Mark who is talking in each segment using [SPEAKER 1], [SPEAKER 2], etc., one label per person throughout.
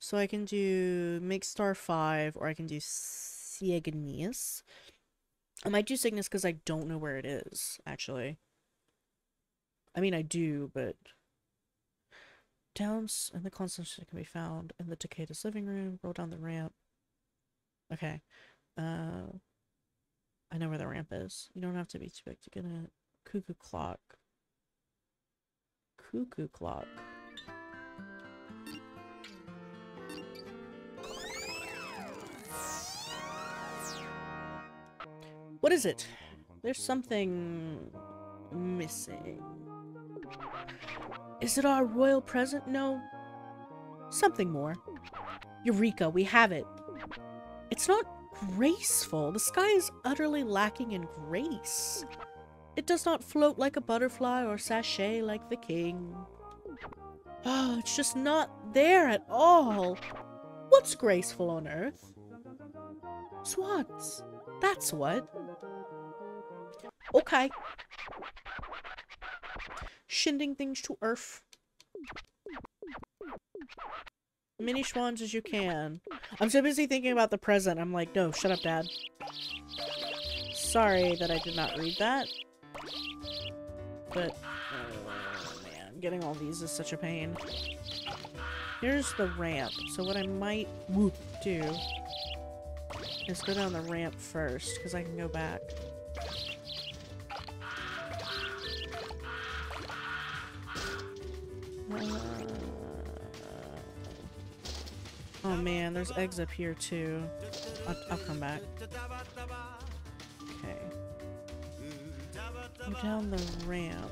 [SPEAKER 1] So I can do make star 5, or I can do Cygnus. I might do Cygnus because I don't know where it is, actually. I mean, I do, but... Downs and the constellation can be found in the Takeda's living room. Roll down the ramp. Okay. I know where the ramp is. You don't have to be too big to get it. Cuckoo clock. Cuckoo clock. What is it? There's something missing. Is it our royal present? No. Something more. Eureka, we have it. It's not graceful. The sky is utterly lacking in grace. It does not float like a butterfly or sashay like the king. Oh, it's just not there at all. What's graceful on Earth? Swans. That's what. Okay. Shinding things to Earth. Many swans as you can. I'm so busy thinking about the present. I'm like, no, shut up, Dad. Sorry that I did not read that. But, oh man, getting all these is such a pain. Here's the ramp. So what I might do is go down the ramp first, because I can go back. Oh man, there's eggs up here too. I'll come back. Okay. Go down the ramp.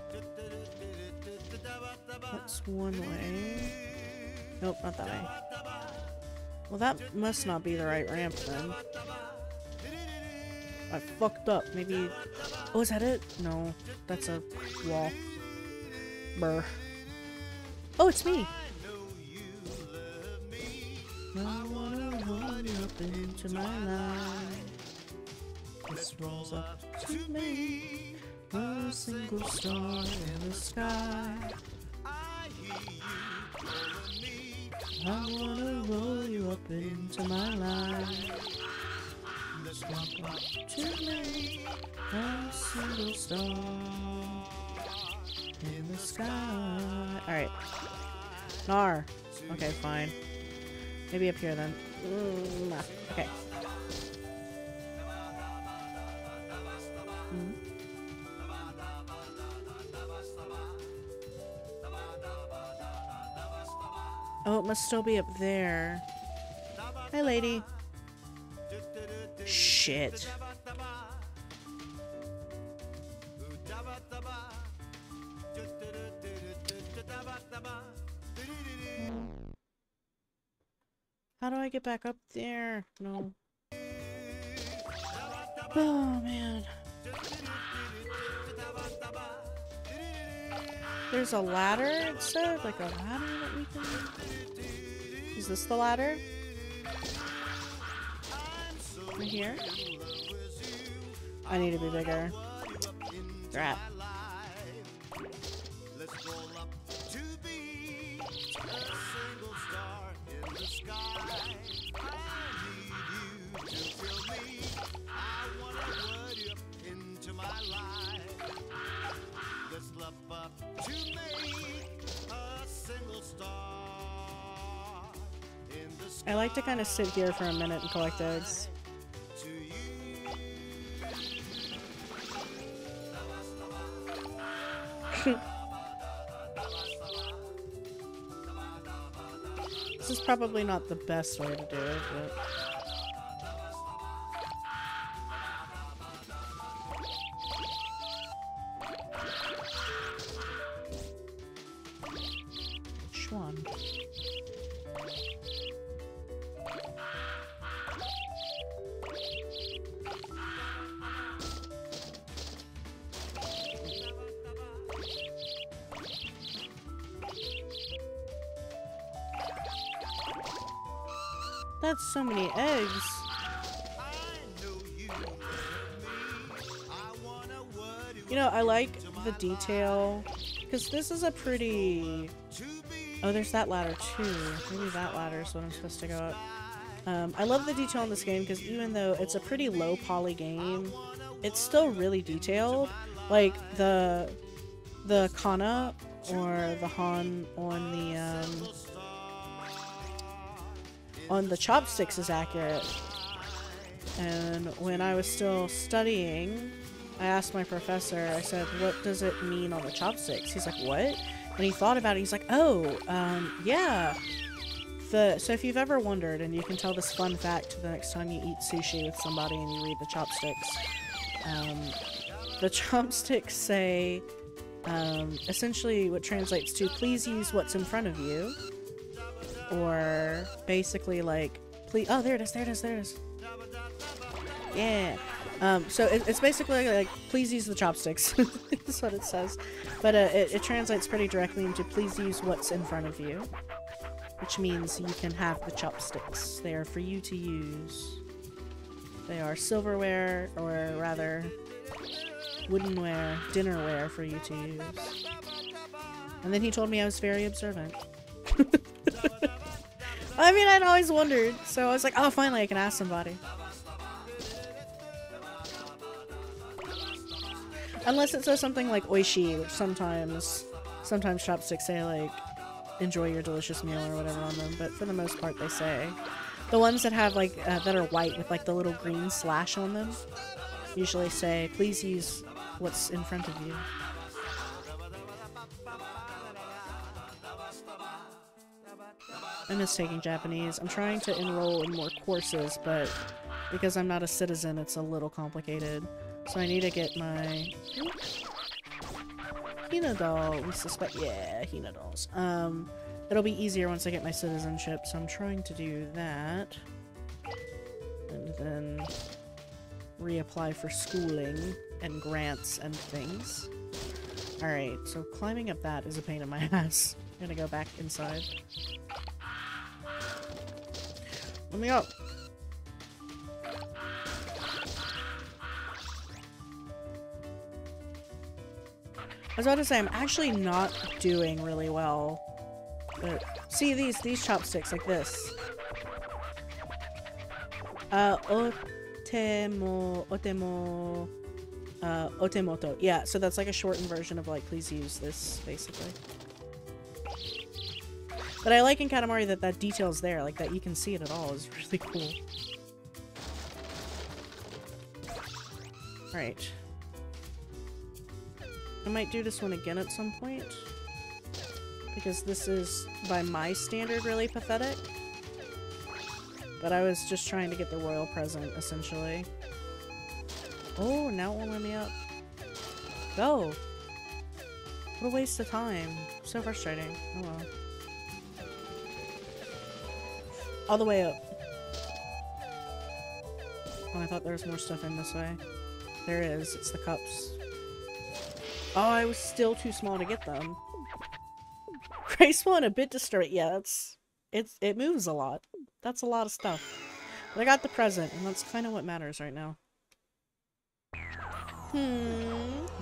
[SPEAKER 1] That's one way. Nope, not that way. Well, that must not be the right ramp then. I fucked up. Maybe... Oh, is that it? No. That's a wall. Brr. Oh, it's me! I wanna roll you up into my life. This rolls up to me, a single star in the sky. I wanna roll you up into my life. This rolls up to me, a single star in the sky. Alright. Nar. Okay, fine. Maybe up here then. Okay. Oh, it must still be up there. Hi, lady. Shit. How do I get back up there? No. Oh, man. There's a ladder, it said? Like a ladder that we can... Is this the ladder? Right here? I need to be bigger. Crap. I like to kind of sit here for a minute and collect eggs. This is probably not the best way to do it, but... Which one? That's so many eggs. You know, I like the detail because this is a pretty Oh, there's that ladder too. Maybe that ladder is what I'm supposed to go up. I love the detail in this game because even though it's a pretty low poly game, it's still really detailed. Like the kana or the han on the chopsticks is accurate. And when I was still studying, I asked my professor, I said, what does it mean on the chopsticks? He's like, what? And he thought about it, he's like, oh, yeah. So if you've ever wondered, and you can tell this fun fact the next time you eat sushi with somebody and you read the chopsticks, the chopsticks say, essentially what translates to, please use what's in front of you. Or basically like, please, oh, there it is, there it is, there it is. Yeah. So it's basically like, please use the chopsticks. That's what it says. But it translates pretty directly into please use what's in front of you. Which means you can have the chopsticks. They are for you to use. They are silverware, or rather, woodenware, dinnerware for you to use. And then he told me I was very observant. I mean, I'd always wondered. So I was like, oh, finally I can ask somebody. Unless it says something like oishi, which sometimes chopsticks say like, enjoy your delicious meal or whatever on them, but for the most part they say. The ones that have like, that are white with like the little green slash on them, usually say, please use what's in front of you. I miss taking Japanese. I'm trying to enroll in more courses, but because I'm not a citizen, it's a little complicated. So I need to get my Hina doll. We suspect, yeah, Hina dolls. It'll be easier once I get my citizenship, so I'm trying to do that. And then reapply for schooling and grants and things. Alright, so climbing up that is a pain in my ass. I'm gonna go back inside. Let me up! I was about to say, I'm actually not doing really well. But see these chopsticks like this. Otemoto. Yeah, so that's like a shortened version of like, please use this, basically. But I like in Katamari that detail's there, like that you can see it at all is really cool. Alright. I might do this one again at some point. Because this is, by my standard, really pathetic. But I was just trying to get the royal present, essentially. Oh, now it won't let me up. Go! What a waste of time. So frustrating. Oh well. All the way up. Oh, I thought there was more stuff in this way. There is. It's the cups. Oh, I was still too small to get them. Graceful and a bit disturbing. Yeah, it moves a lot. That's a lot of stuff. But I got the present, and that's kind of what matters right now.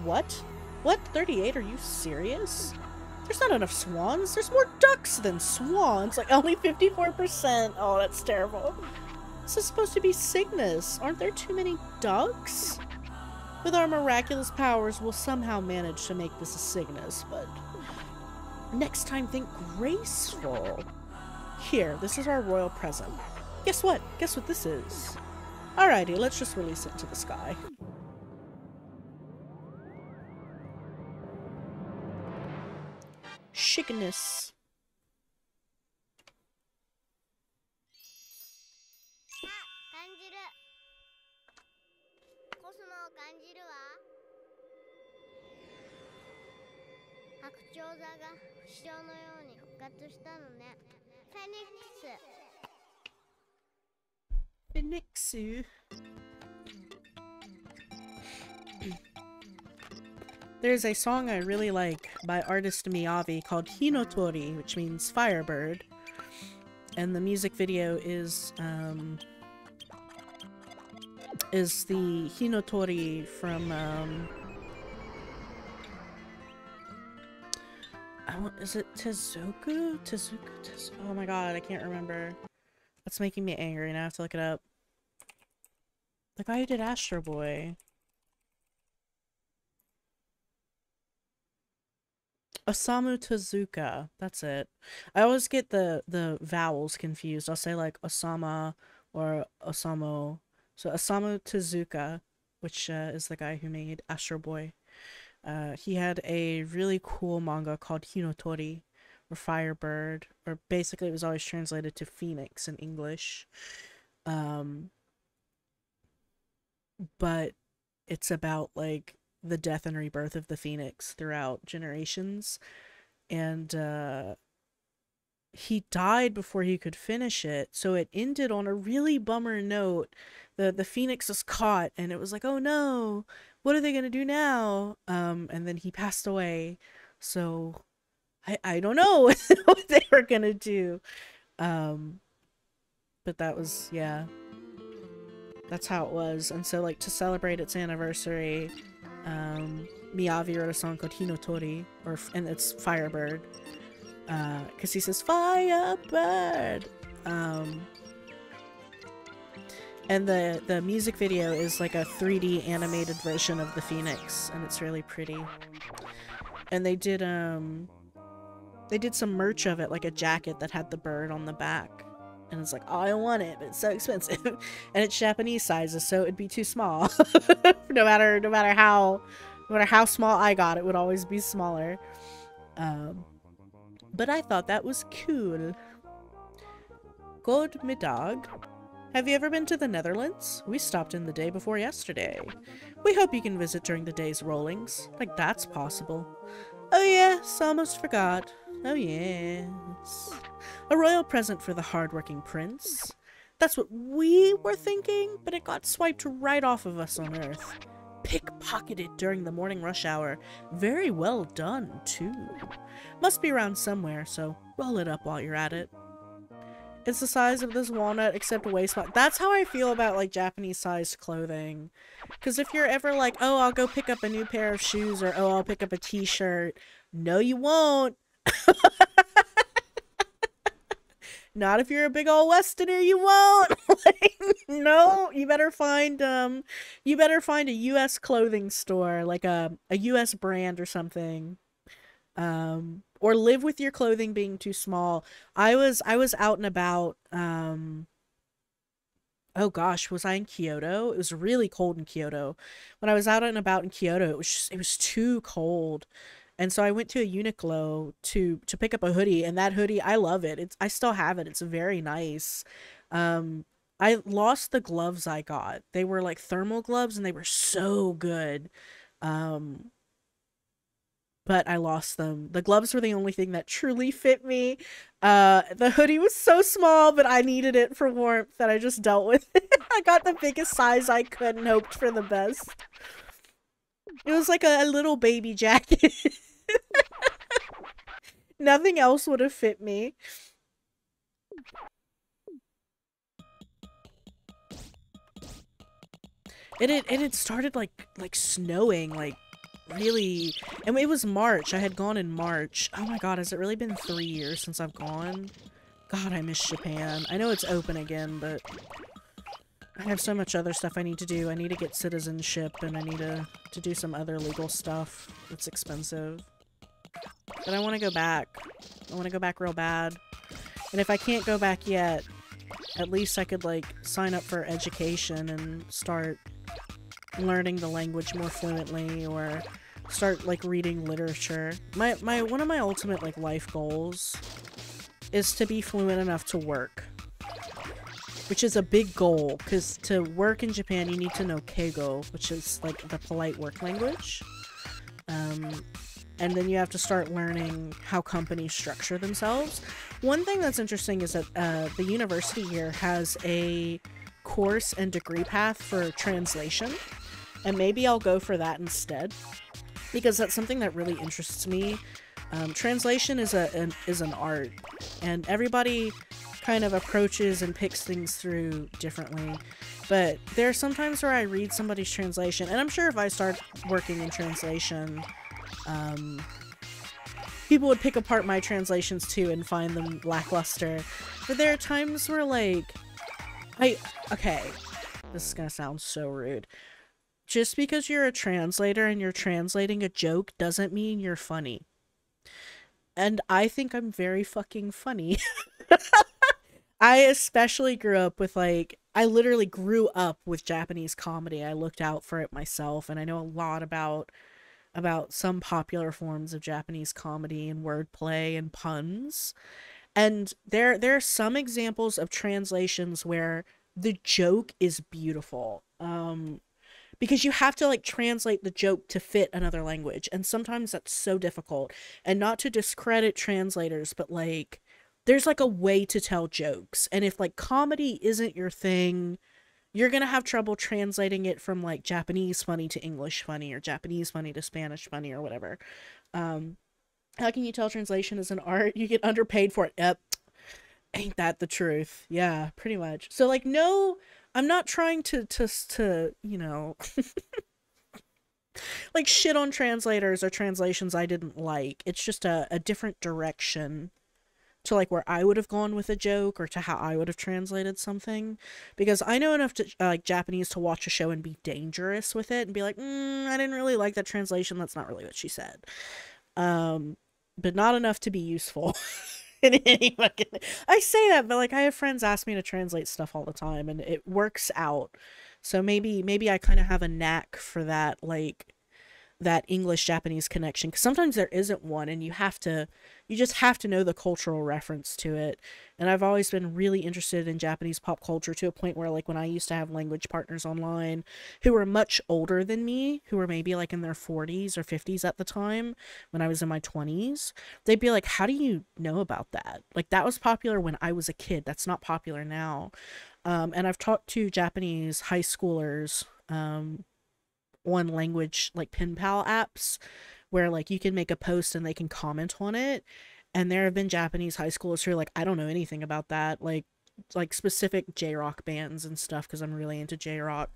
[SPEAKER 1] What? What? 38? Are you serious? There's not enough swans. There's more ducks than swans. Like, only 54%. Oh, that's terrible. This is supposed to be Cygnus. Aren't there too many ducks? With our miraculous powers, we'll somehow manage to make this a Cygnus, but... next time, think graceful. Here, this is our royal present. Guess what? Guess what this is? Alrighty, let's just release it into the sky. Cygnus. Phoenixu. There's a song I really like by artist Miyavi called Hinotori, which means firebird. And the music video is the Hinotori from Is it Tezuka? Oh my god, I can't remember. That's making me angry, now I have to look it up. The guy who did Astro Boy. Osamu Tezuka. That's it. I always get the vowels confused. I'll say like Osama or Osamu. So Osamu Tezuka, which is the guy who made Astro Boy. He had a really cool manga called Hinotori, or Firebird, or basically it was always translated to Phoenix in English. But it's about like the death and rebirth of the Phoenix throughout generations, and he died before he could finish it, so it ended on a really bummer note. The Phoenix was caught, and it was like, oh no, what are they gonna do now? And then he passed away, so I don't know what they were gonna do. But that was, yeah, that's how it was. And so like to celebrate its anniversary, Miyavi wrote a song called Hinotori, and it's Firebird, because he says Firebird. And the music video is like a 3D animated version of the Phoenix, and it's really pretty. And they did some merch of it, like a jacket that had the bird on the back. And it's like, oh, I want it, but it's so expensive. And it's Japanese sizes, so it'd be too small. no matter how small I got, it would always be smaller. But I thought that was cool. God middag. Have you ever been to the Netherlands? We stopped in the day before yesterday. We hope you can visit during the day's rollings. Like that's possible. Oh yes, almost forgot. Oh yes. A royal present for the hard-working prince. That's what we were thinking, but it got swiped right off of us on Earth. Pickpocketed during the morning rush hour. Very well done, too. Must be around somewhere, so roll it up while you're at it. It's the size of this walnut, except a waist. That's how I feel about, like, Japanese-sized clothing. Because if you're ever like, oh, I'll go pick up a new pair of shoes, or, oh, I'll pick up a t-shirt. No, you won't. Not if you're a big old Westerner, you won't. Like, no, you better find a US clothing store, like a US brand or something. Or live with your clothing being too small. I was out and about, oh gosh, was I in Kyoto? It was really cold in Kyoto. When I was out and about in Kyoto, it was too cold. And so I went to a Uniqlo to pick up a hoodie, and that hoodie, I love it. I still have it. It's very nice. I lost the gloves I got. They were like thermal gloves, and they were so good. But I lost them. The gloves were the only thing that truly fit me. The hoodie was so small, but I needed it for warmth that I just dealt with it. I got the biggest size I could and hoped for the best. It was like a little baby jacket. Nothing else would have fit me. It had started like snowing, like really, and it was March. I had gone in March. Oh my god, has it really been 3 years since I've gone? God, I miss Japan. I know it's open again, but I have so much other stuff I need to do. I need to get citizenship, and I need to do some other legal stuff. It's expensive. But I want to go back. I want to go back real bad. And if I can't go back yet, at least I could, like, sign up for education and start learning the language more fluently, or start, like, reading literature. One of my ultimate, like, life goals is to be fluent enough to work. Which is a big goal, because to work in Japan you need to know Keigo, which is like the polite work language. And then you have to start learning how companies structure themselves. One thing that's interesting is that the university here has a course and degree path for translation, and maybe I'll go for that instead, because that's something that really interests me. Translation is an art, and everybody kind of approaches and picks things through differently. But there are some times where I read somebody's translation, and I'm sure if I start working in translation, people would pick apart my translations too and find them lackluster. But there are times where, like, okay, this is gonna sound so rude. Just because you're a translator and you're translating a joke doesn't mean you're funny. And I think I'm very fucking funny. I especially grew up with, like, I literally grew up with Japanese comedy. I looked out for it myself, and I know a lot about some popular forms of Japanese comedy and wordplay and puns. And there are some examples of translations where the joke is beautiful. Because you have to, like, translate the joke to fit another language, and sometimes that's so difficult. And not to discredit translators, but, like, there's, like, a way to tell jokes. And if, like, comedy isn't your thing, you're gonna have trouble translating it from, like, Japanese funny to English funny, or Japanese funny to Spanish funny, or whatever. How can you tell translation is an art? You get underpaid for it. Yep. Ain't that the truth? Yeah, pretty much. So, like, no, I'm not trying to you know, like, shit on translators or translations I didn't like. It's just a different direction to, like, where I would have gone with a joke, or to how I would have translated something. Because I know enough to, like, Japanese to watch a show and be dangerous with it and be like, I didn't really like that translation. That's not really what she said. But not enough to be useful. In any fucking... I say that, but, like, I have friends ask me to translate stuff all the time, and it works out. So maybe I kind of have a knack for that, like, that English-Japanese connection. Because sometimes there isn't one, and you just have to know the cultural reference to it. And I've always been really interested in Japanese pop culture, to a point where, like, when I used to have language partners online who were much older than me, who were maybe, like, in their 40s or 50s at the time, when I was in my 20s, they'd be like, how do you know about that? Like, that was popular when I was a kid. That's not popular now. And I've talked to Japanese high schoolers, on language, like, pen pal apps, where, like, you can make a post and they can comment on it. And there have been Japanese high schoolers who are like, I don't know anything about that, like specific J-rock bands and stuff, because I'm really into J-rock.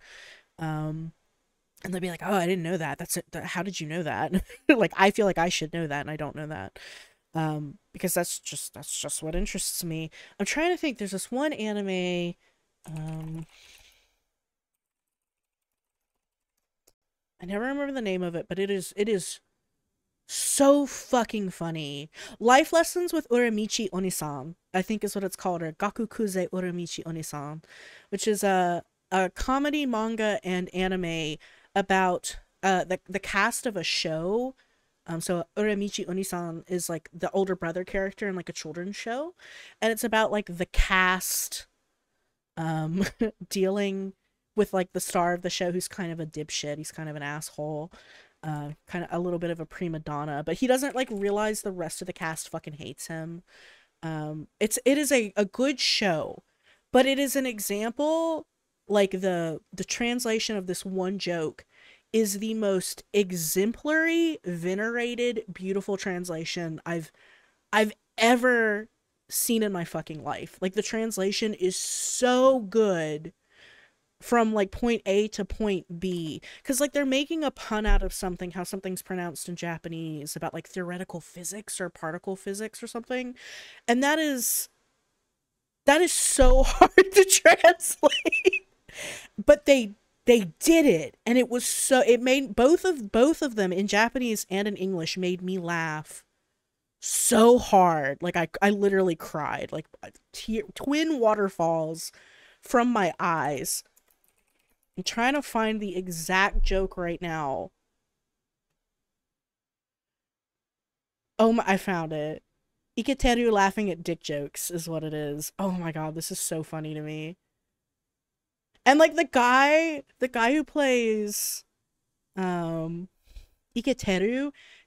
[SPEAKER 1] And they'd be like, oh, I didn't know that. That's it. How did you know that? Like, I feel like I should know that, and I don't know that. Because that's just what interests me. I'm trying to think. There's this one anime, I never remember the name of it, but it is so fucking funny. Life Lessons with Uramichi Onisan, I think is what it's called, or Gakukuze Uramichi Onisan, which is a comedy, manga, and anime about the cast of a show. So Uramichi Onisan is, like, the older brother character in, like, a children's show, and it's about, like, the cast dealing with, like, the star of the show, who's kind of a dipshit. He's kind of an asshole. Kind of a little bit of a prima donna, but he doesn't, like, realize the rest of the cast fucking hates him. It is a good show, but it is an example, like, the translation of this one joke is the most exemplary, venerated, beautiful translation I've ever seen in my fucking life. Like, the translation is so good from, like, point A to point B, because, like, they're making a pun out of something, how something's pronounced in Japanese, about, like, theoretical physics or particle physics or something, and that is so hard to translate. But they did it, and it was so, it made both of them, in Japanese and in English, made me laugh so hard. Like, I literally cried, like, twin waterfalls from my eyes. I'm trying to find the exact joke right now. Oh my, I found it. Iketeru laughing at dick jokes is what it is. Oh my god, this is so funny to me. And, like, the guy who plays Iketeru,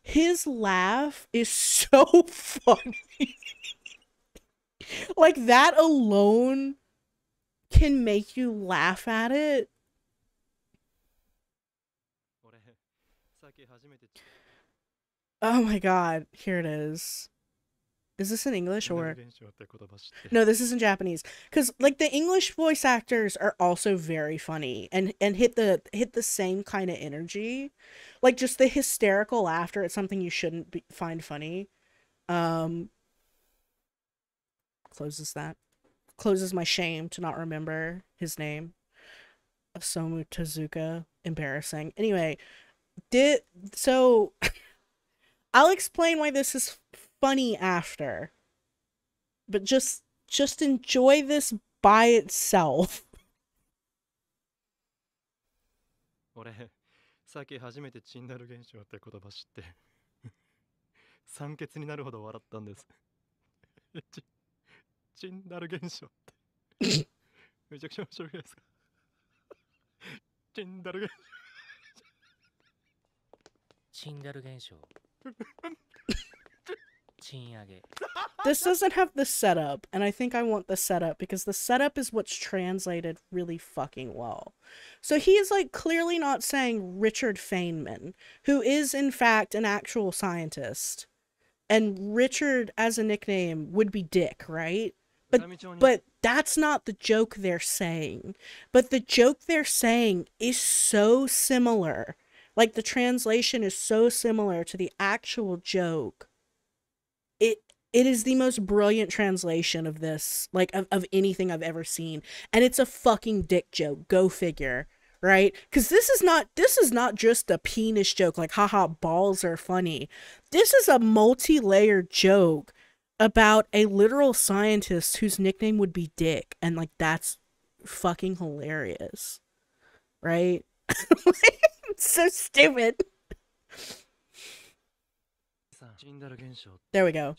[SPEAKER 1] his laugh is so funny. Like, that alone can make you laugh at it. Oh my god, here it is. Is this in English or... No, this is in Japanese. Because, like, the English voice actors are also very funny and hit the same kind of energy. Like, just the hysterical laughter at something you shouldn't find funny. Um, closes that. Closes my shame to not remember his name. Osamu Tezuka. Embarrassing. Anyway, so I'll explain why this is funny after. But just enjoy this by itself.
[SPEAKER 2] 俺、さっき初めてチンダル現象って言葉知って酸欠になるほど笑ったんですチンダル現象ってめちゃくちゃ面白いですかチンダル現象
[SPEAKER 3] チンダル現象チン上げ
[SPEAKER 1] This doesn't have the setup, and I think I want the setup because the setup is what's translated really fucking well. So he is like clearly not saying Richard Feynman, who is in fact an actual scientist. And Richard as a nickname would be Dick, right? But that's not the joke they're saying. But the joke they're saying is so similar. Like the translation is so similar to the actual joke. It is the most brilliant translation of this, like, of anything I've ever seen. And it's a fucking dick joke. Go figure, right? Because this is not just a penis joke, like, haha, balls are funny. This is a multi-layered joke about a literal scientist whose nickname would be Dick. And, like, that's fucking hilarious. Right? It's so stupid. There we go.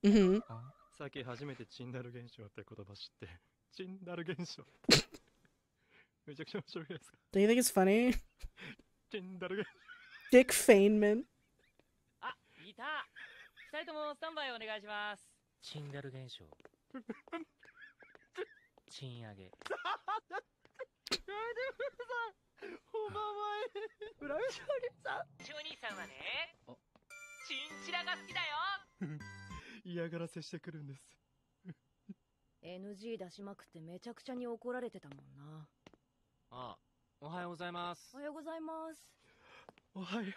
[SPEAKER 1] Mm-hmm.
[SPEAKER 2] さっき初めてチンダル現象って言葉知ってチンダル現象めちゃくちゃ面白いですか
[SPEAKER 1] Do you think it's funny?
[SPEAKER 2] チンダル現象
[SPEAKER 1] Dick Feynman.
[SPEAKER 3] あ、いた二人ともスタンバイお願いしますチンダル現象チン上げ
[SPEAKER 2] おばまえブラウショリさん
[SPEAKER 3] チョニーさんはねチンチラが好きだよ
[SPEAKER 2] 嫌がらせしてくるんです
[SPEAKER 4] NG 出しまくってめちゃくちゃに怒られてたもんな
[SPEAKER 3] あ、おはようございます
[SPEAKER 4] おはようございます
[SPEAKER 2] おはよ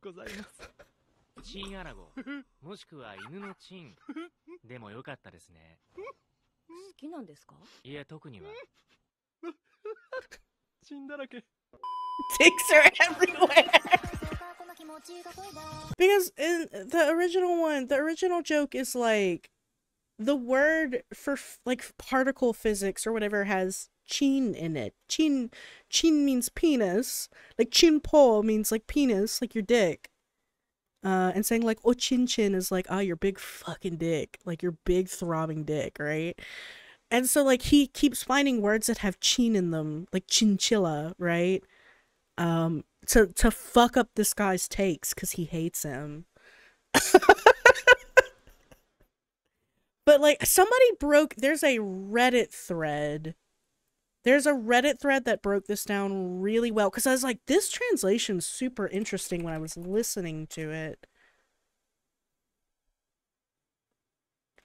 [SPEAKER 2] うございます
[SPEAKER 3] チンアナゴもしくは犬のチンでもよかったですね
[SPEAKER 4] 好きなんですか
[SPEAKER 3] いや特には
[SPEAKER 2] チンだらけ
[SPEAKER 1] Dicks are everywhere. Because in the original joke is like the word for like particle physics or whatever has chin in it. Chin means penis. Like chinpo means like penis, like your dick. And saying like oh chin is like your big fucking dick, like your big throbbing dick, right? And so like he keeps finding words that have chin in them, like chinchilla, right? To fuck up this guy's takes because he hates him. But like there's a Reddit thread. There's a Reddit thread that broke this down really well because I was like, this translation's super interesting when I was listening to it.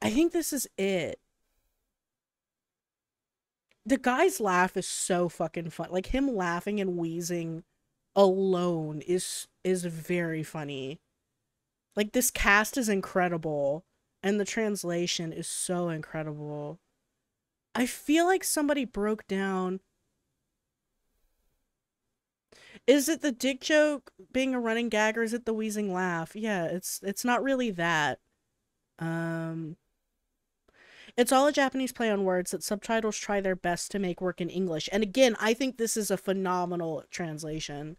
[SPEAKER 1] I think this is it. The guy's laugh is so fucking fun. Like him laughing and wheezing alone is very funny. Like this cast is incredible and the translation is so incredible. I feel like somebody broke down. Is it the dick joke being a running gag or is it the wheezing laugh? Yeah, it's not really that. It's all a Japanese play on words that subtitles try their best to make work in English. And again, I think this is a phenomenal translation.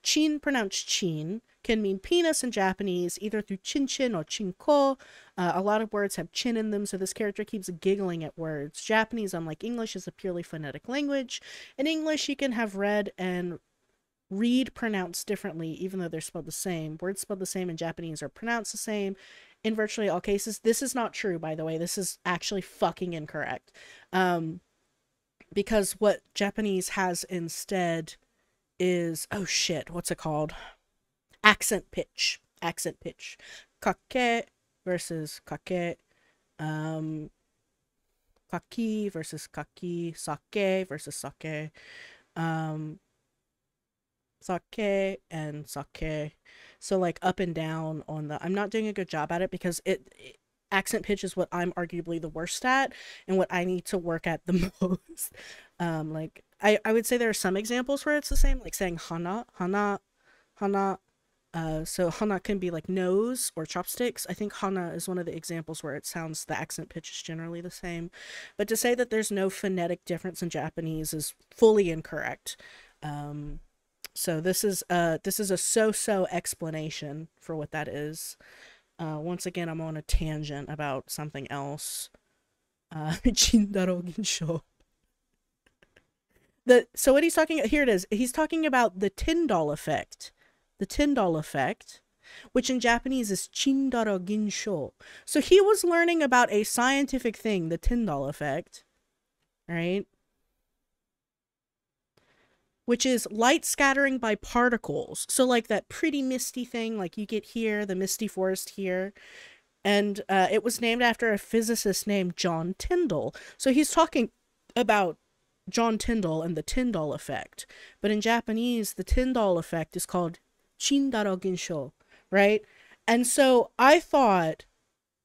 [SPEAKER 1] Chin, pronounced chin, can mean penis in Japanese, either through chin or chinko. A lot of words have chin in them, so this character keeps giggling at words. Japanese, unlike English, is a purely phonetic language. In English, you can have read and read pronounced differently, even though they're spelled the same. Words spelled the same in Japanese are pronounced the same in virtually all cases. This is not true, by the way. This is actually fucking incorrect. Because what Japanese has instead is, oh shit, what's it called? Accent pitch. Accent pitch. Kake versus kake. Kaki versus kaki. Sake versus sake. Sake and sake. So like up and down on the, I'm not doing a good job at it because accent pitch is what I'm arguably the worst at and what I need to work at the most. Like I would say there are some examples where it's the same, like saying hana, hana, hana. So hana can be like nose or chopsticks. I think hana is one of the examples where it sounds, the accent pitch is generally the same. But to say that there's no phonetic difference in Japanese is fully incorrect. So this is a so-so explanation for what that is. Once again, I'm on a tangent about something else. Chindaro Ginsho. So what he's talking, here it is. He's talking about the Tyndall effect. The Tyndall effect, which in Japanese is Chindaro Ginsho. So he was learning about a scientific thing, the Tyndall effect, right? Which is light scattering by particles. So like that pretty misty thing, like you get here, the misty forest here. And it was named after a physicist named John Tyndall. So he's talking about John Tyndall and the Tyndall effect. But in Japanese, the Tyndall effect is called Chindaro Ginsho, right? And so I thought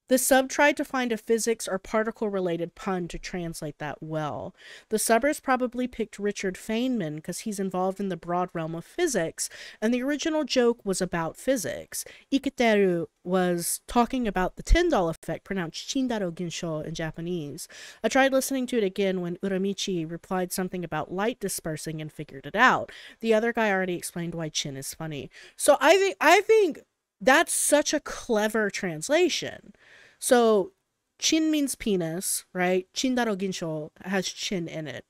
[SPEAKER 1] the sub tried to find a physics or particle related pun to translate that well. The subbers probably picked Richard Feynman because he's involved in the broad realm of physics, and the original joke was about physics. Iketeru was talking about the Tyndall effect, pronounced Chindaro Ginsho in Japanese. I tried listening to it again when Uramichi replied something about light dispersing and figured it out. The other guy already explained why chin is funny. So I think that's such a clever translation. So, chin means penis, right? Chindaro Ginsho has chin in it.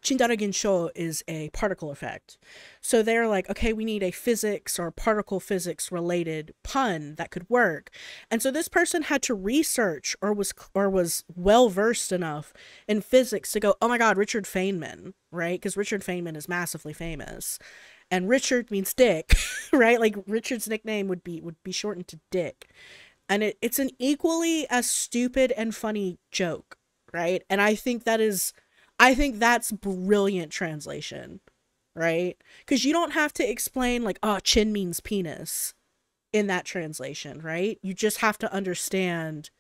[SPEAKER 1] Chindaro Ginsho is a particle effect. So they're like, okay, we need a physics or particle physics related pun that could work. And so this person had to research or was well versed enough in physics to go, oh my God, Richard Feynman, right? Because Richard Feynman is massively famous. And Richard means dick, right? Like Richard's nickname would be shortened to Dick. And it's an equally as stupid and funny joke, right? And I think that's brilliant translation, right? Because you don't have to explain like, oh, chin means penis in that translation, right? You just have to understand,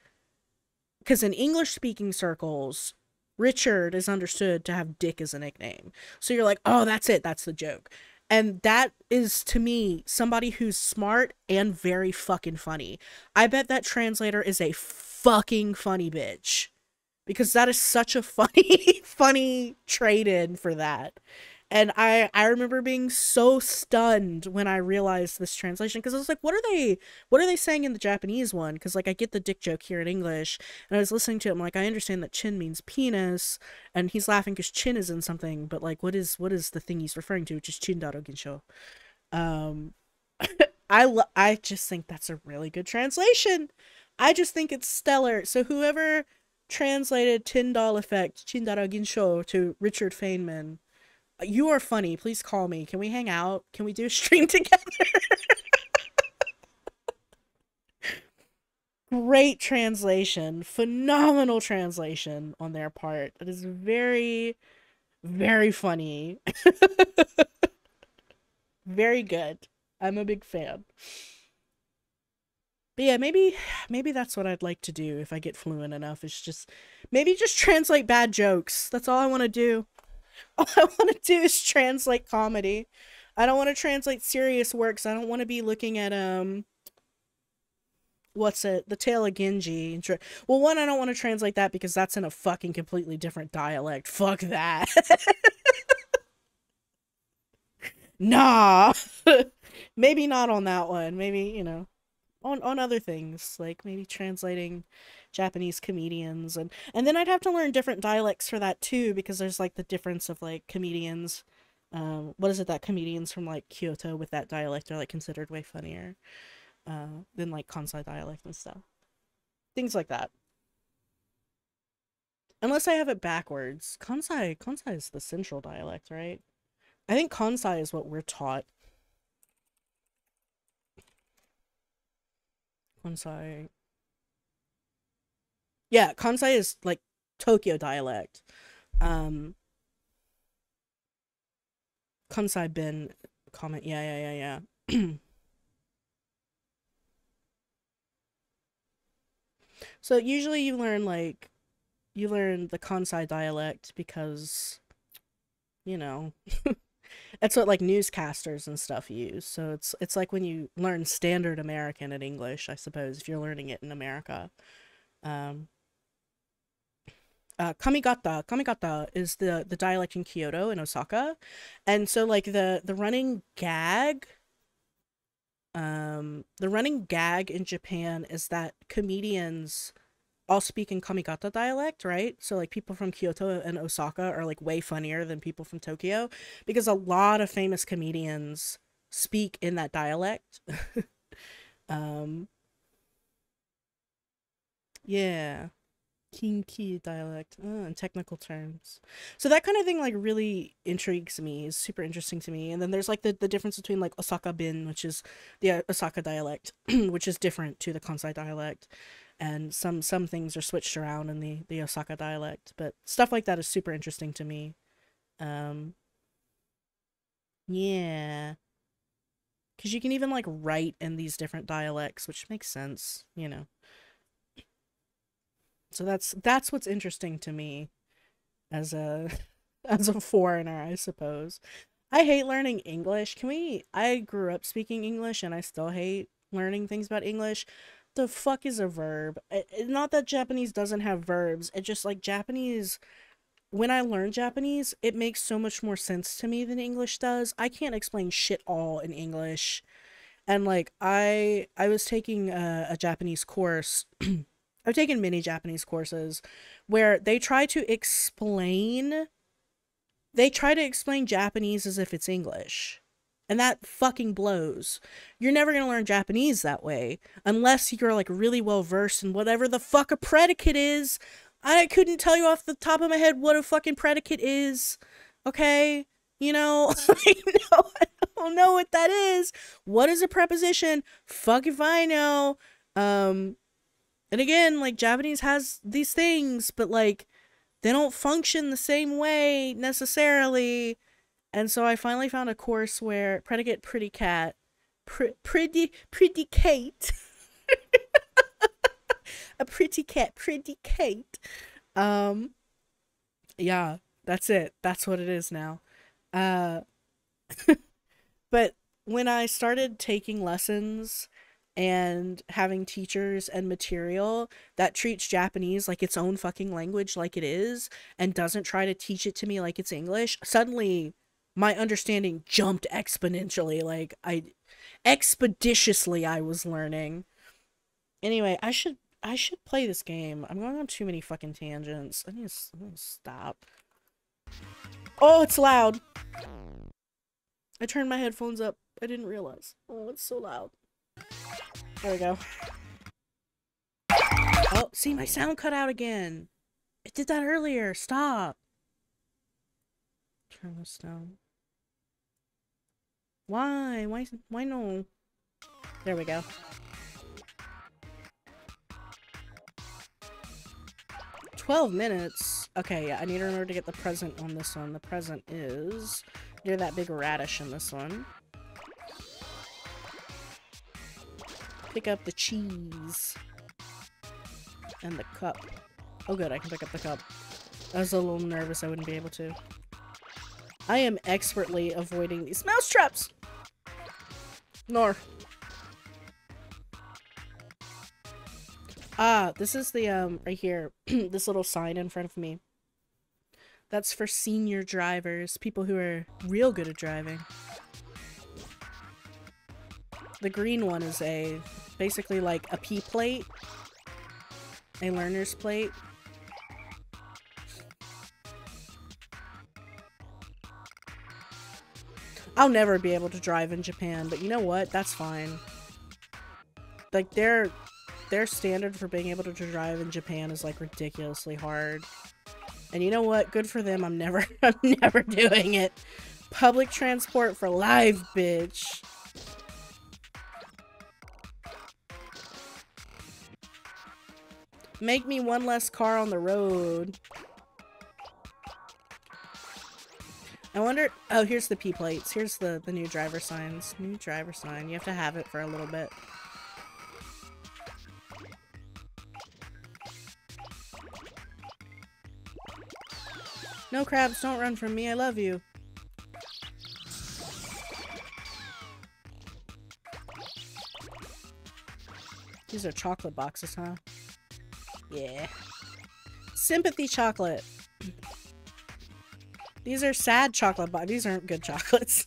[SPEAKER 1] because in English speaking circles, Richard is understood to have dick as a nickname. So you're like, oh, that's it. That's the joke. And that is, to me, somebody who's smart and very fucking funny. I bet that translator is a fucking funny bitch. Because that is such a funny trade-in for that. And I remember being so stunned when I realized this translation. Because I was like, what are they saying in the Japanese one? Because like I get the dick joke here in English. And I was listening to it, I'm like, I understand that chin means penis. And he's laughing because chin is in something. But like, what is the thing he's referring to? Which is Chindaro Ginsho. I just think that's a really good translation. I just think it's stellar. So whoever translated Tyndall effect, Chindaro Ginsho, to Richard Feynman, you are funny. Please call me. Can we hang out? Can we do a stream together? Great translation. Phenomenal translation on their part. It is very, very funny. Very good. I'm a big fan. But yeah, maybe that's what I'd like to do if I get fluent enough. Is just maybe just translate bad jokes. That's all I want to do. All I want to do is translate comedy. I don't want to translate serious works. I don't want to be looking at what's it? The Tale of Genji. Well, one, I don't want to translate that because that's in a fucking completely different dialect. Fuck that. Nah. Maybe not on that one. Maybe, you know, on other things, like maybe translating Japanese comedians, and then I'd have to learn different dialects for that too, because there's like the difference of like comedians, what is it that comedians from like Kyoto with that dialect are like considered way funnier than like Kansai dialect and stuff, things like that. Unless I have it backwards. Kansai is the central dialect, right? I think Kansai is what we're taught. Kansai. Yeah, Kansai is like Tokyo dialect. Kansai Ben comment. Yeah. So usually you learn the Kansai dialect because, you know, that's what like newscasters and stuff use. So it's like when you learn standard American in English, I suppose, if you're learning it in America. Kamigata is the dialect in Kyoto and Osaka. And so like the running gag in Japan is that comedians all speak in Kamigata dialect, right? So like people from Kyoto and Osaka are like way funnier than people from Tokyo because a lot of famous comedians speak in that dialect. Yeah. Kinki dialect, in technical terms. So that kind of thing like really intrigues me, is super interesting to me. And then there's like the difference between like Osaka Bin, which is the Osaka dialect, which is different to the Kansai dialect. And some things are switched around in the Osaka dialect, but stuff like that is super interesting to me. Yeah. Because you can even like write in these different dialects, which makes sense, you know. So that's what's interesting to me as a as a foreigner, I suppose. I hate learning English. I grew up speaking English and I still hate learning things about English. The fuck is a verb? Not that Japanese doesn't have verbs. It just like Japanese, when I learn Japanese, it makes so much more sense to me than English does. I can't explain shit all in English. And like I was taking a Japanese course. I've taken many Japanese courses where they try to explain Japanese as if it's English. And that fucking blows. You're never going to learn Japanese that way unless you're like really well versed in whatever the fuck a predicate is. I couldn't tell you off the top of my head what a fucking predicate is. Okay? You know, I don't know what that is. What is a preposition? Fuck if I know. And again, like, Japanese has these things, but, like, they don't function the same way, necessarily. And so I finally found a course where predicate, predicate, predicate, a pretty cat, predicate. Yeah, that's it. That's what it is now. But when I started taking lessons and having teachers and material that treats Japanese like its own fucking language, like it is, and doesn't try to teach it to me like it's English, suddenly my understanding jumped exponentially. Like, expeditiously I was learning. Anyway, I should play this game. I'm going on too many fucking tangents. I need to stop. Oh, it's loud. I turned my headphones up. I didn't realize. Oh, it's so loud. There we go. Oh, see, my sound cut out again. It did that earlier. Stop. Turn this down. Why? Why no? There we go. $12 minutes. Okay, yeah, I need to remember to get the present on this one. The present is near that big radish in this one. Pick up the cheese. And the cup. Oh good, I can pick up the cup. I was a little nervous I wouldn't be able to. I am expertly avoiding these mouse traps! Nor. Ah, this is the, right here. This little sign in front of me. That's for senior drivers. People who are real good at driving. The green one is basically like a P plate. A learner's plate. I'll never be able to drive in Japan, but you know what? That's fine. Like, their standard for being able to drive in Japan is like ridiculously hard. And you know what? Good for them. I'm never doing it. Public transport for life, bitch. Make me one less car on the road. I wonder... Oh, here's the P plates. Here's the new driver signs. New driver sign. You have to have it for a little bit. No, crabs, don't run from me. I love you. These are chocolate boxes, huh? Yeah. Sympathy chocolate. These are sad chocolate boxes. These aren't good chocolates.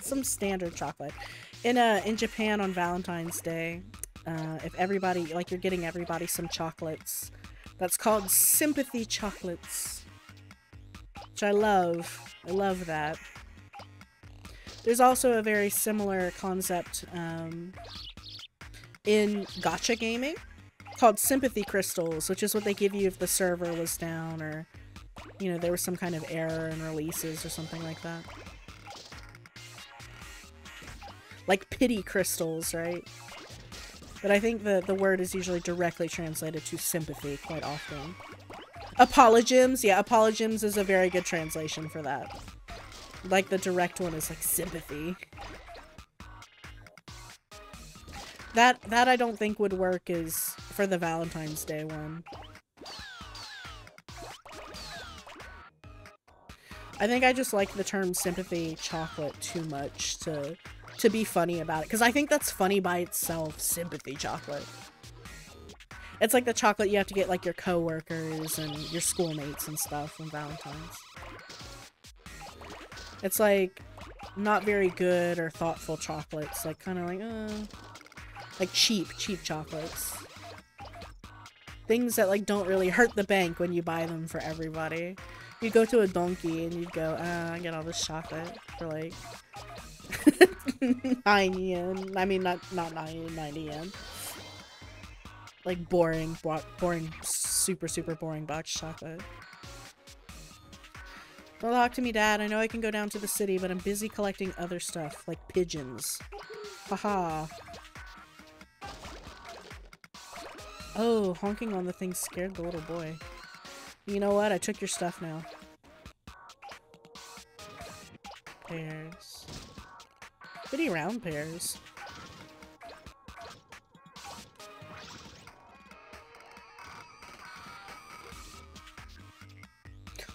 [SPEAKER 1] Some standard chocolate. In Japan on Valentine's Day, if everybody, like, you're getting everybody some chocolates, that's called sympathy chocolates. Which I love. I love that. There's also a very similar concept in gacha gaming called sympathy crystals, which is what they give you if the server was down or, you know, there was some kind of error in releases or something like that. Like pity crystals, right? But I think the word is usually directly translated to sympathy quite often. Apologems, yeah, apologems is a very good translation for that. Like the direct one is like sympathy. That I don't think would work is for the Valentine's Day one. I think I just like the term sympathy chocolate too much to be funny about it. Because I think that's funny by itself, sympathy chocolate. It's like the chocolate you have to get like your coworkers and your schoolmates and stuff on Valentine's. It's like not very good or thoughtful chocolates. Like kind of like cheap chocolates. Things that like don't really hurt the bank when you buy them for everybody. You'd go to a donkey and you'd go, I get all this chocolate for like 9 yen. I mean, not 90 yen. Like boring, super boring box chocolate. Don't talk to me, Dad. I know I can go down to the city, but I'm busy collecting other stuff, like pigeons. Haha. Oh, honking on the thing scared the little boy. You know what? I took your stuff now. Pears. Pretty round pears.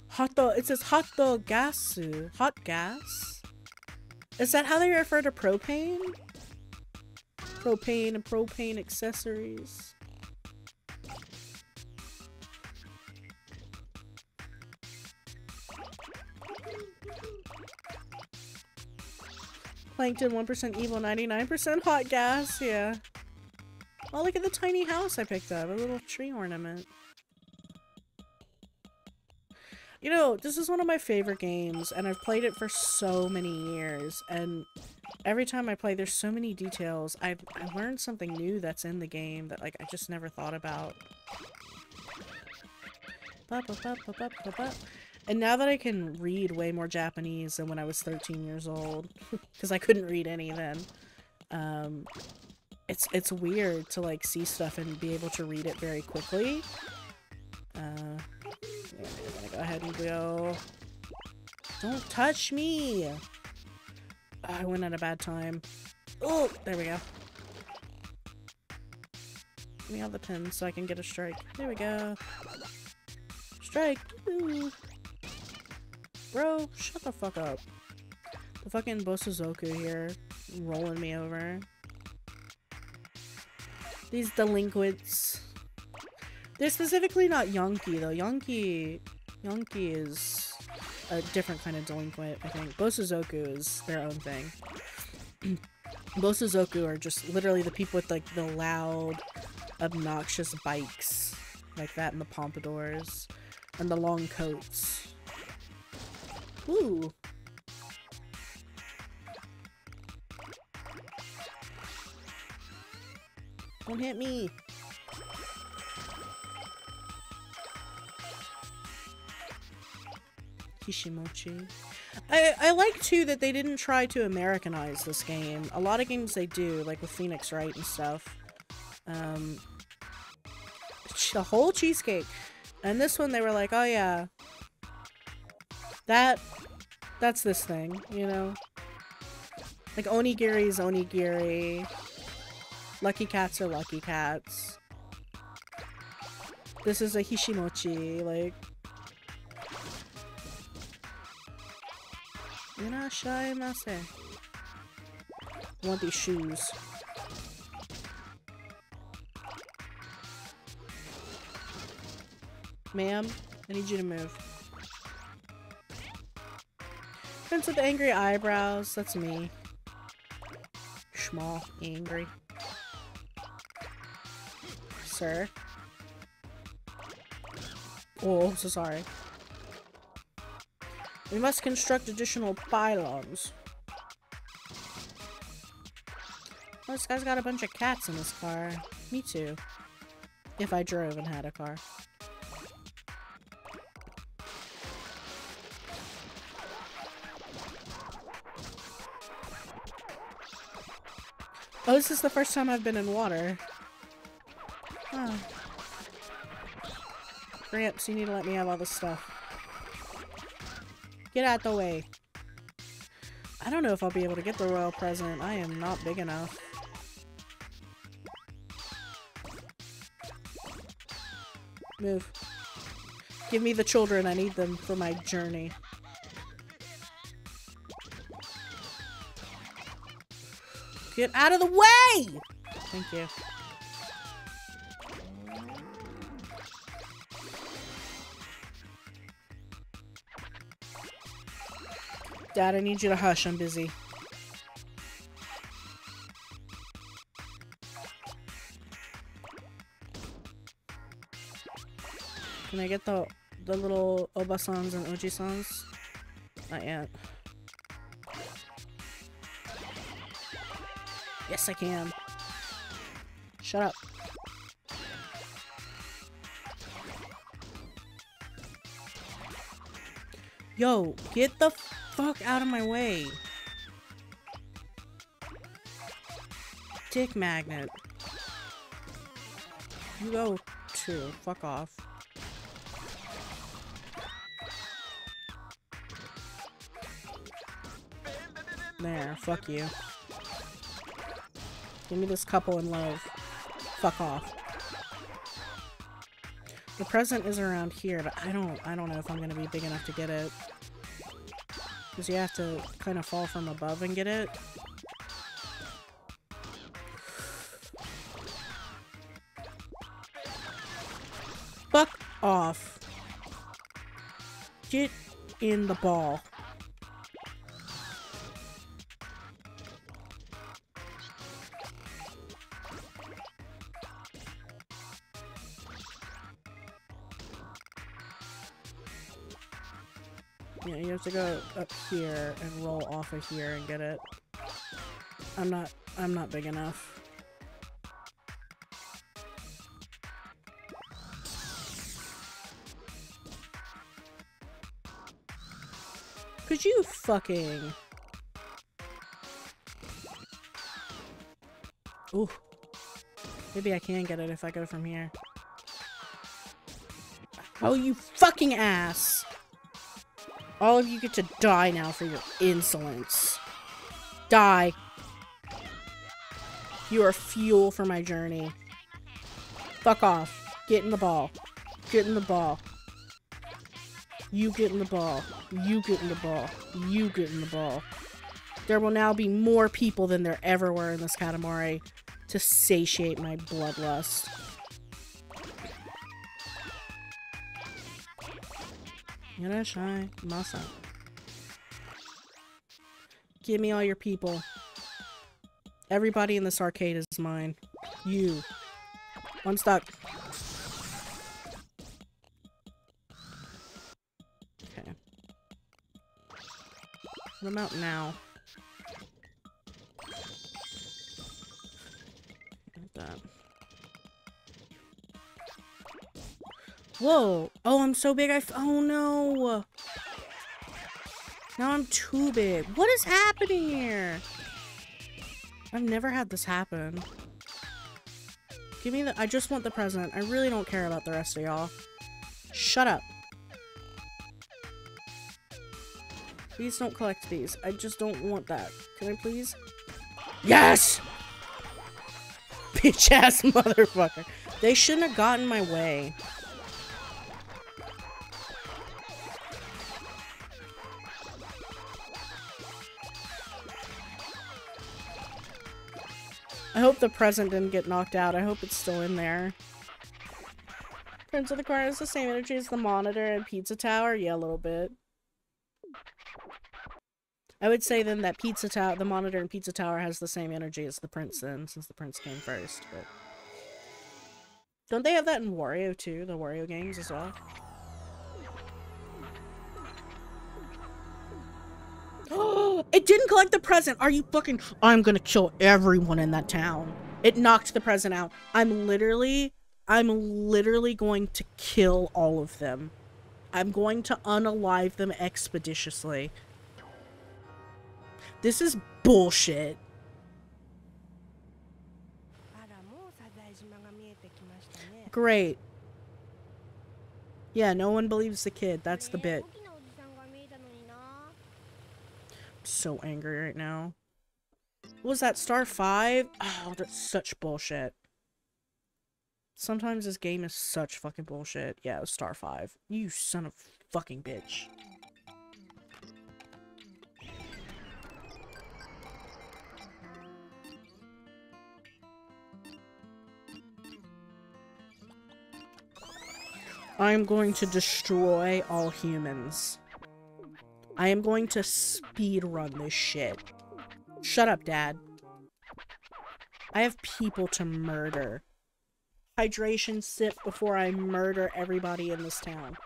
[SPEAKER 1] Hot dog. It says hot dog gas. Hot gas? Is that how they refer to propane? Propane and propane accessories. Plankton 1% evil, 99% hot gas, yeah. Oh, look at the tiny house I picked up. A little tree ornament. You know, this is one of my favorite games, and I've played it for so many years, and every time I play, there's so many details. I learned something new that's in the game that, like, I just never thought about. And now that I can read way more Japanese than when I was 13 years old, because I couldn't read any then, it's weird to like see stuff and be able to read it very quickly. Yeah, I'm gonna go ahead and go. Don't touch me! I went at a bad time. Oh, there we go. Give me all the pins so I can get a strike. There we go. Strike! Ooh. Bro, shut the fuck up. The fucking Bosuzoku here, rolling me over. These delinquents. They're specifically not Yonki, though. Yonki is a different kind of delinquent, I think. Bosuzoku is their own thing. Bosuzoku are just literally the people with, like, the loud, obnoxious bikes. Like that and the pompadours. And the long coats. Ooh. Don't hit me. Kishimochi. I like too that they didn't try to Americanize this game. A lot of games they do, like with Phoenix Wright and stuff. The whole cheesecake. And this one they were like, oh yeah. That's this thing, you know? Like, onigiri is onigiri. Lucky cats are lucky cats. This is a hishimochi, like... Irashaimase. I want these shoes. Ma'am, I need you to move. Prince with the angry eyebrows, that's me. Schmall, angry. Sir. Oh, so sorry. We must construct additional pylons. Oh, this guy's got a bunch of cats in his car. Me too. If I drove and had a car. Oh, this is the first time I've been in water. Huh. Gramps, you need to let me have all this stuff. Get out the way. I don't know if I'll be able to get the royal present. I am not big enough. Move. Give me the children. I need them for my journey. Get out of the way! Thank you. Dad, I need you to hush. I'm busy. Can I get the little Obasans and Oji-sans? Not yet. Yes, I can. Shut up. Yo, get the fuck out of my way. Dick magnet. You go too. Fuck off. There, fuck you. Give me this couple in love. Fuck off. The present is around here, but I don't know if I'm gonna be big enough to get it. Because you have to kind of fall from above and get it. Fuck off. Get in the ball. Yeah, you have to go up here and roll off of here and get it. I'm not big enough. Could you fucking... Ooh. Maybe I can get it if I go from here. Oh, you fucking ass! All of you get to die now for your insolence. Die. You are fuel for my journey. Fuck off. Get in the ball. Get in the ball. You get in the ball. You get in the ball. You get in the ball. There will now be more people than there ever were in this Katamari to satiate my bloodlust. Masa. Give me all your people. Everybody in this arcade is mine. You. Unstuck. Okay. What about now? Like that. Whoa! Oh, I'm so big. Oh no! Now I'm too big. What is happening here? I've never had this happen. Give me the. I just want the present. I really don't care about the rest of y'all. Shut up. Please don't collect these. I just don't want that. Can I please? Yes! Bitch ass motherfucker. They shouldn't have gotten my way. I hope the present didn't get knocked out. I hope it's still in there. Prince of the Choir has the same energy as the Monitor and Pizza Tower? Yeah, a little bit. I would say then that Pizza Tower, the Monitor and Pizza Tower has the same energy as the Prince then, since the Prince came first, but... Don't they have that in Wario too? The Wario games as well? Oh, it didn't collect the present! Are you fucking- I'm gonna kill everyone in that town. It knocked the present out. I'm literally going to kill all of them. I'm going to unalive them expeditiously. This is bullshit. Great. Yeah, no one believes the kid. That's the bit. I'm so angry right now. What was that, Star 5? Oh, that's such bullshit. Sometimes this game is such fucking bullshit. Yeah, it was Star 5. You son of a fucking bitch. I am going to destroy all humans. I am going to speedrun this shit. Shut up, Dad. I have people to murder. Hydration sip before I murder everybody in this town.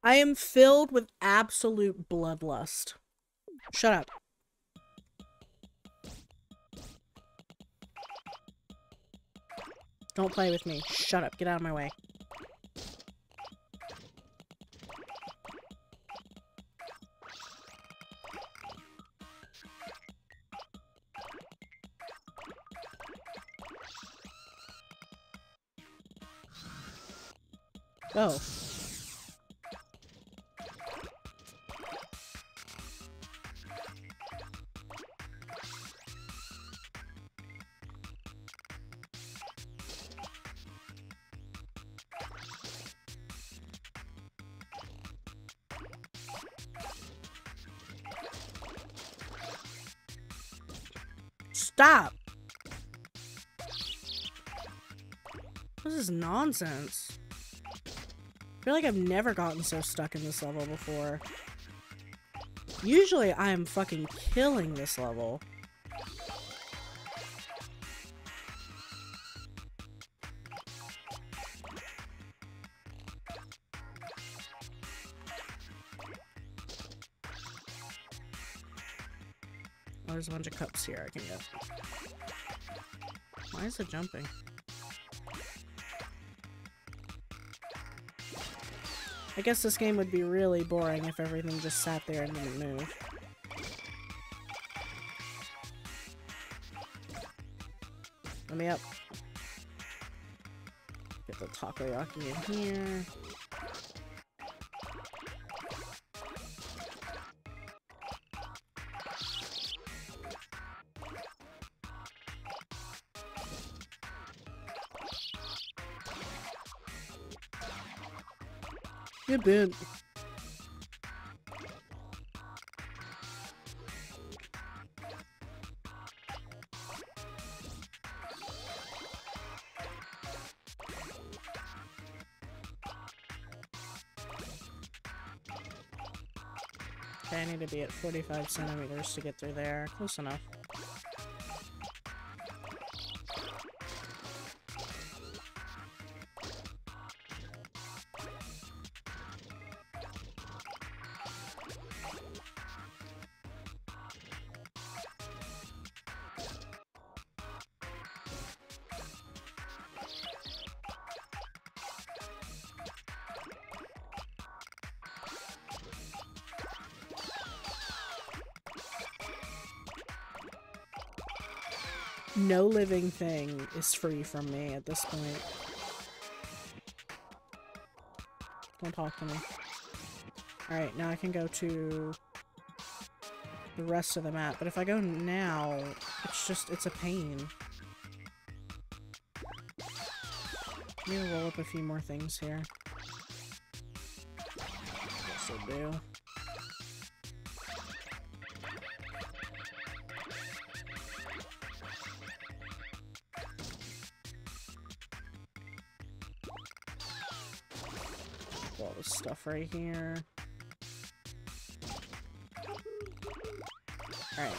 [SPEAKER 1] I am filled with absolute bloodlust. Shut up. Don't play with me. Shut up. Get out of my way. Oh. Stop! This is nonsense. I feel like I've never gotten so stuck in this level before. Usually I am fucking killing this level. Oh, there's a bunch of cups here I can get. Why is it jumping? I guess this game would be really boring if everything just sat there and didn't move. Let me up. Get the takoyaki in here. Good bit. Okay, I need to be at 45 centimeters to get through there. Close enough. No living thing is free from me at this point. Don't talk to me. Alright, now I can go to the rest of the map. But if I go now, it's a pain. I'm gonna roll up a few more things here. Guess I'll do. all this stuff right here. Alright.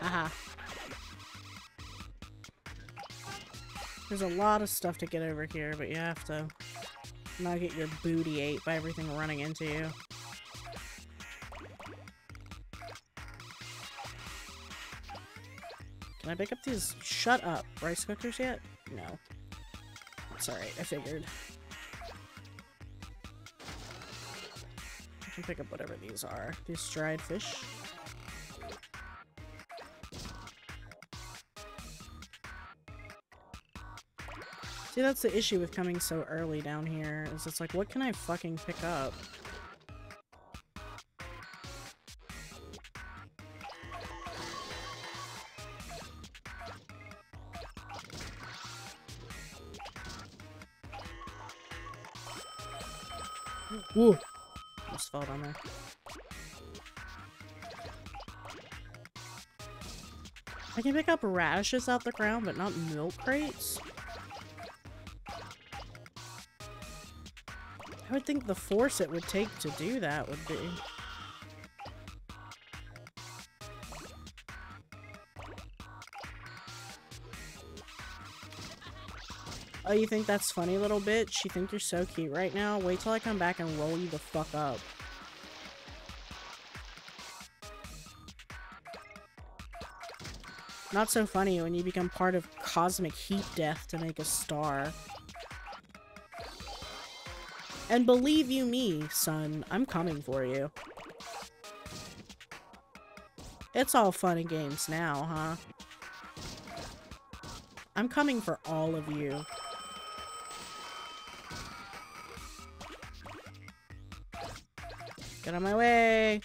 [SPEAKER 1] Aha. There's a lot of stuff to get over here, but you have to not get your booty ate by everything running into you. Can I pick up these? Shut up. Rice cookers yet? No. It's alright, I figured. I can pick up whatever these are. These dried fish. See, that's the issue with coming so early down here, is it's like, what can I fucking pick up? Whoa! Almost fell down there. I can pick up radishes out the ground, but not milk crates? I would think the force it would take to do that would be... Oh, you think that's funny, little bitch? You think you're so cute right now? Wait till I come back and roll you the fuck up. Not so funny when you become part of cosmic heat death to make a star. And believe you me, son, I'm coming for you. It's all fun and games now, huh? I'm coming for all of you. Get on my way!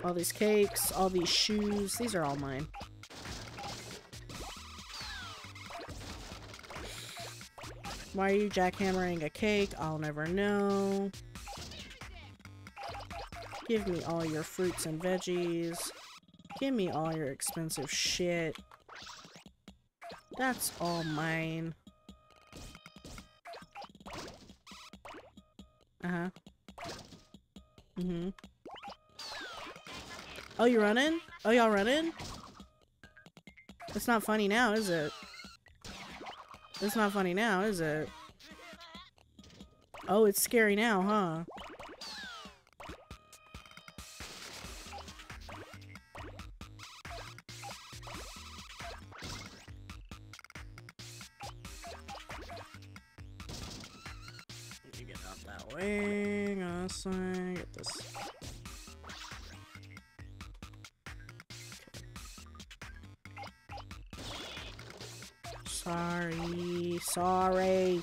[SPEAKER 1] All these cakes, all these shoes, these are all mine. Why are you jackhammering a cake? I'll never know. Give me all your fruits and veggies. Give me all your expensive shit. That's all mine. Uh-huh. Mm-hmm. Oh, you running? Oh, y'all running? It's not funny now, is it? It's not funny now, is it? Oh, it's scary now, huh? Let me get out that way. Get this. Sorry.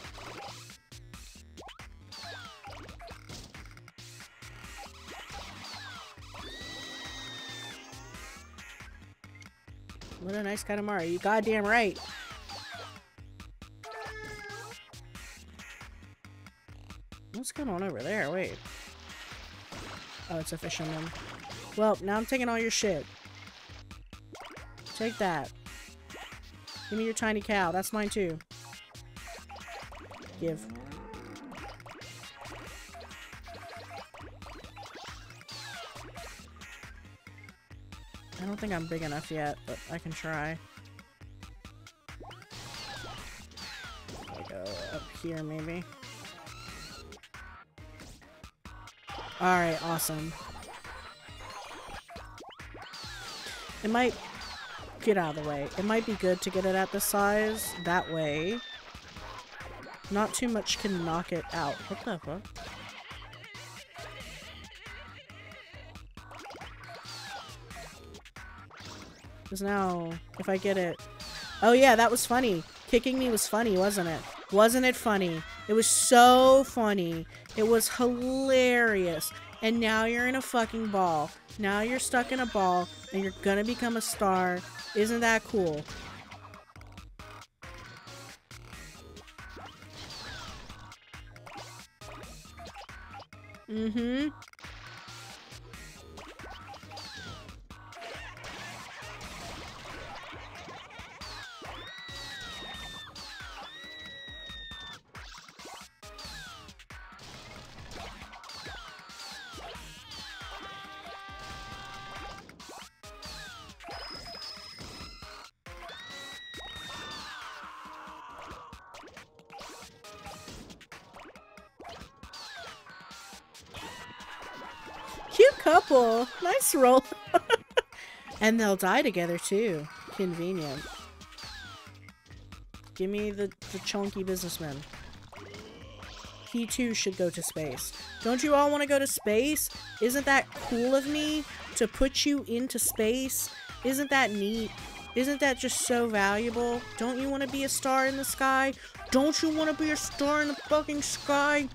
[SPEAKER 1] What a nice Katamari. You goddamn right. What's going on over there? Wait. Oh, it's a fisherman. Well, now I'm taking all your shit. Take that. Give me your tiny cow. That's mine too. Give. I don't think I'm big enough yet, but I can try. I'll go up here maybe. Alright, awesome. It might... Get out of the way. It might be good to get it at the size. That way. Not too much can knock it out. What the fuck? Because now, if I get it... Oh yeah, that was funny. Kicking me was funny, wasn't it? Wasn't it funny? It was so funny. It was hilarious. And now you're in a fucking ball. Now you're stuck in a ball, and you're gonna become a star. Isn't that cool? Mm-hmm. Cute couple. Nice roll. And they'll die together too. Convenient. Give me the chunky businessman. He too should go to space. Don't you all want to go to space? Isn't that cool of me to put you into space? Isn't that neat? Isn't that just so valuable? Don't you want to be a star in the sky? Don't you want to be a star in the fucking sky?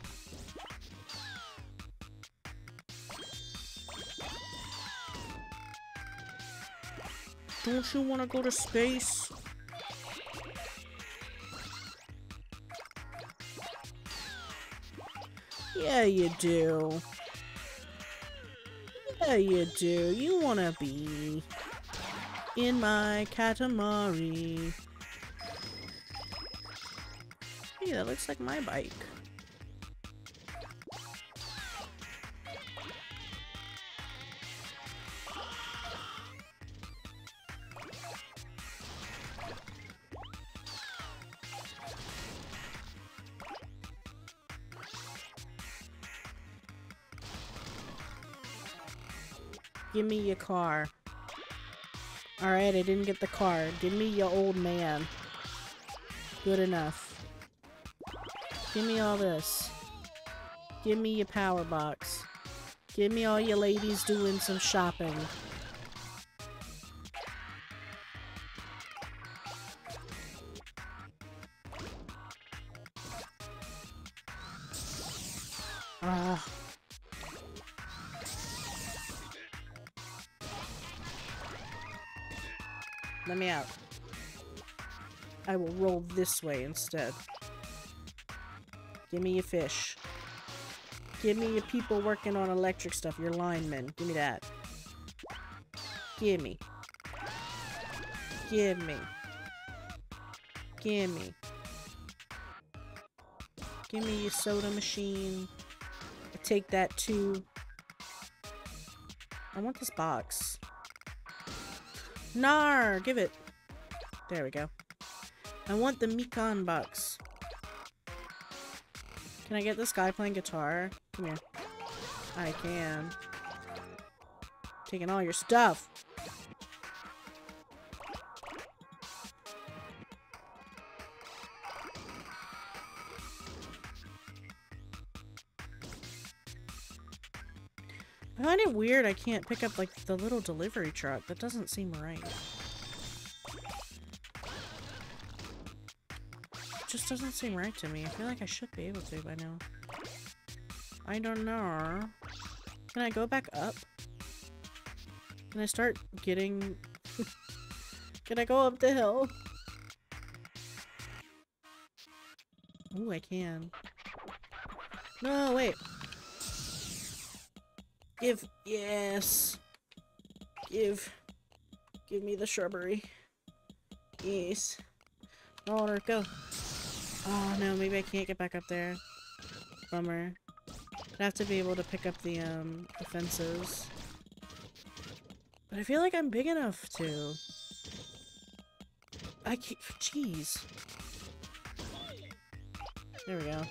[SPEAKER 1] Don't you want to go to space? Yeah, you do. Yeah, you do. You want to be in my Katamari. Hey, that looks like my bike. Give me your car. Alright, I didn't get the car. Give me your old man. Good enough. Give me all this. Give me your power box. Give me all your ladies doing some shopping. Ah. Let me out. I will roll this way instead. Give me your fish. Give me your people working on electric stuff, your linemen. Give me that. Give me. Give me. Give me. Give me your soda machine. I take that too. I want this box. Nar! Give it. There we go. I want the Mikan box. Can I get this guy playing guitar? Come here. I can. Taking all your stuff. I find it weird I can't pick up, like, the little delivery truck. That doesn't seem right. It just doesn't seem right to me. I feel like I should be able to by now. I don't know. Can I go back up? Can I start getting... Can I go up the hill? Ooh, I can. No, wait. Give, yes. Give me the shrubbery. Yes. Water, go. Oh no, maybe I can't get back up there. Bummer. I'd have to be able to pick up the fences. But I feel like I'm big enough to. I can't, jeez. There we go.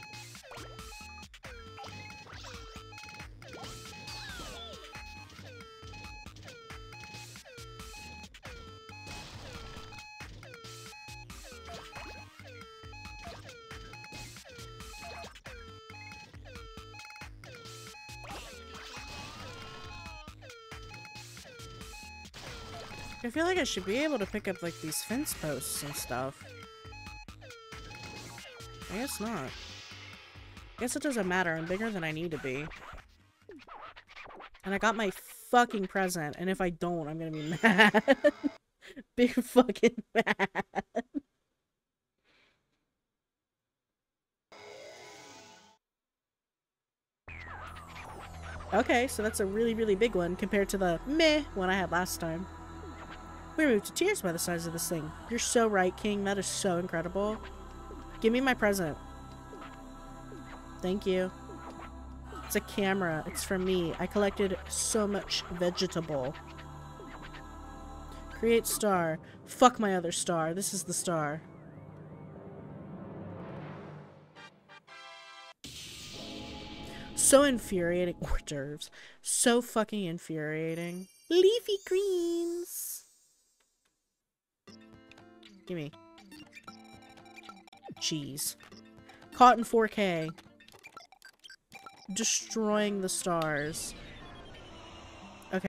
[SPEAKER 1] I feel like I should be able to pick up, like, these fence posts and stuff. I guess not. I guess it doesn't matter. I'm bigger than I need to be. And I got my fucking present, and if I don't, I'm gonna be mad. Big fucking mad. Okay, so that's a really, really big one compared to the meh one I had last time. We moved to tears by the size of this thing. You're so right, King. That is so incredible. Give me my present. Thank you. It's a camera. It's from me. I collected so much vegetable. Create star. Fuck my other star. This is the star. So infuriating. Hors d'oeuvres. So fucking infuriating. Leafy greens. Gimme. Cheese. Caught in 4K. Destroying the stars.